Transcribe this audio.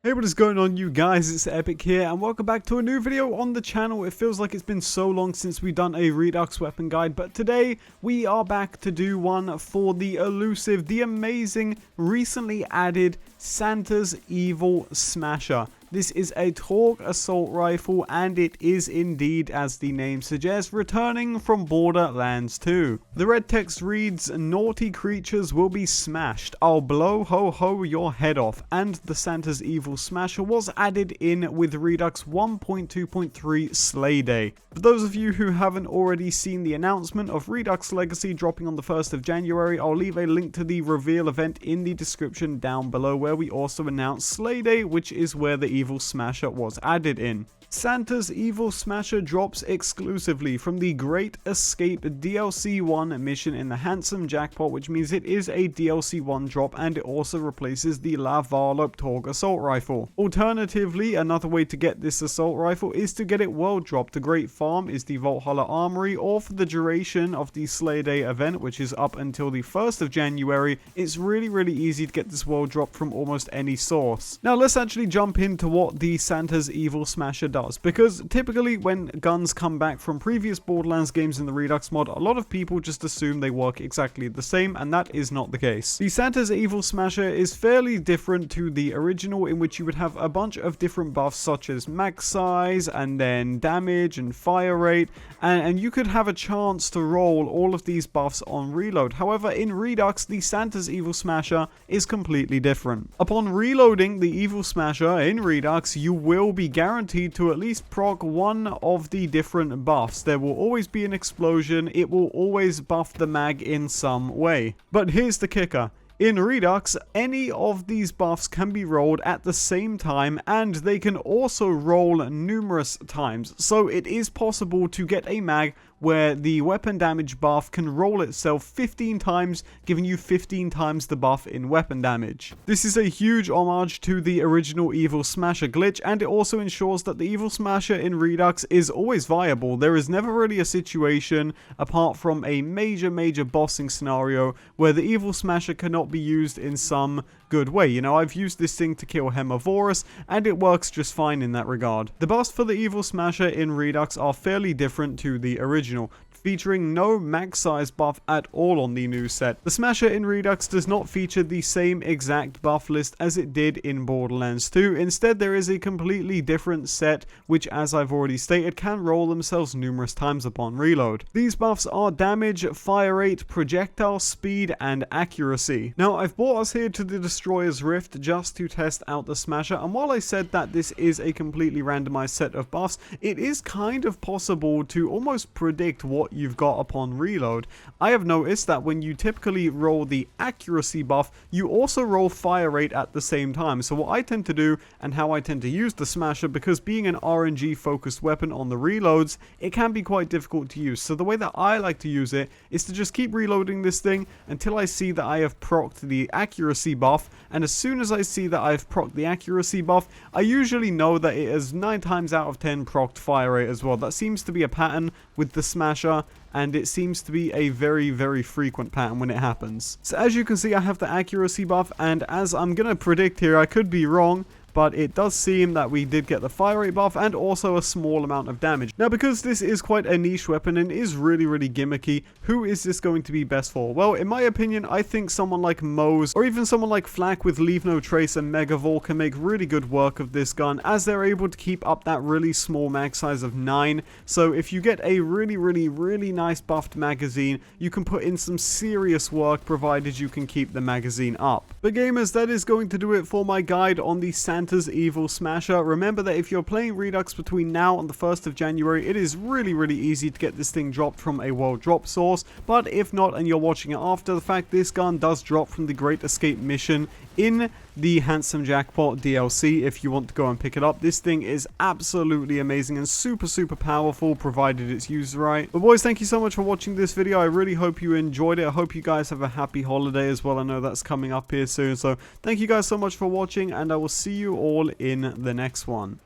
Hey, what is going on, you guys? It's Epic here, and welcome back to a new video on the channel. It feels like it's been so long since we've done a Redux weapon guide, but today we are back to do one for the elusive, the amazing, recently added Santa's Evil Smasher. This is a Torque assault rifle, and it is indeed, as the name suggests, returning from Borderlands 2. The red text reads, "Naughty creatures will be smashed. I'll blow ho ho your head off." And the Santa's Evil Smasher was added in with Redux 1.2.3 Slay Day. For those of you who haven't already seen the announcement of Redux Legacy dropping on the 1st of January, I'll leave a link to the reveal event in the description down below, where we also announced Slay Day, which is where the Evil Smasher was added in. Santa's Evil Smasher drops exclusively from the Great Escape DLC 1 mission in the Handsome Jackpot, which means it is a DLC 1 drop, and it also replaces the La Varlope Torgue assault rifle. Alternatively, another way to get this assault rifle is to get it world dropped. The Great Farm is the Valhalla Armory, or for the duration of the Slay Day event, which is up until the 1st of January, it's really easy to get this world drop from almost any source. Now let's actually jump into what the Santa's Evil Smasher does. Because typically when guns come back from previous Borderlands games in the Redux mod, a lot of people just assume they work exactly the same, and that is not the case. The Santa's Evil Smasher is fairly different to the original, in which you would have a bunch of different buffs such as mag size and then damage and fire rate, and you could have a chance to roll all of these buffs on reload. However, in Redux, the Santa's Evil Smasher is completely different. Upon reloading the Evil Smasher in Redux, you will be guaranteed to at least proc one of the different buffs. There will always be an explosion. It will always buff the mag in some way. But here's the kicker. In Redux, any of these buffs can be rolled at the same time, and they can also roll numerous times. So it is possible to get a mag where the weapon damage buff can roll itself 15 times, giving you 15 times the buff in weapon damage. This is a huge homage to the original Evil Smasher glitch, and it also ensures that the Evil Smasher in Redux is always viable. There is never really a situation, apart from a major bossing scenario, where the Evil Smasher cannot be used in some good way. You know, I've used this thing to kill Hemovorus, and it works just fine in that regard. The buffs for the Evil Smasher in Redux are fairly different to the original, featuring no max size buff at all on the new set. The Smasher in Redux does not feature the same exact buff list as it did in Borderlands 2. Instead, there is a completely different set, which, as I've already stated, can roll themselves numerous times upon reload. These buffs are damage, fire rate, projectile speed, and accuracy. Now, I've brought us here to the Destroyer's Rift just to test out the Smasher, and while I said that this is a completely randomized set of buffs, it is kind of possible to almost predict what you've got upon reload. I have noticed that when you typically roll the accuracy buff, you also roll fire rate at the same time. So what I tend to do, and how I tend to use the Smasher, because being an RNG focused weapon on the reloads, it can be quite difficult to use. So the way that I like to use it is to just keep reloading this thing until I see that I have procced the accuracy buff, and as soon as I see that I've procced the accuracy buff, I usually know that it has 9 times out of 10 procced fire rate as well. That seems to be a pattern with the Smasher, and it seems to be a very frequent pattern when it happens. So as you can see, I have the accuracy buff, and as I'm gonna predict here, I could be wrong, but it does seem that we did get the fire rate buff and also a small amount of damage. Now, because this is quite a niche weapon and is really gimmicky, who is this going to be best for? Well, in my opinion, I think someone like Mose, or even someone like Flak with Leave No Trace and Megavol can make really good work of this gun, as they're able to keep up that really small mag size of 9. So if you get a really nice buffed magazine, you can put in some serious work, provided you can keep the magazine up. But gamers, that is going to do it for my guide on the Santa's Evil Smasher. Remember that if you're playing Redux between now and the 1st of January, it is really easy to get this thing dropped from a world drop source. But if not, and you're watching it after the fact, this gun does drop from the Great Escape mission in the Handsome Jackpot DLC if you want to go and pick it up. This thing is absolutely amazing and super powerful, provided it's used right. But boys, thank you so much for watching this video. I really hope you enjoyed it. I hope you guys have a happy holiday as well. I know that's coming up here soon, so thank you guys so much for watching, and I will see you all in the next one.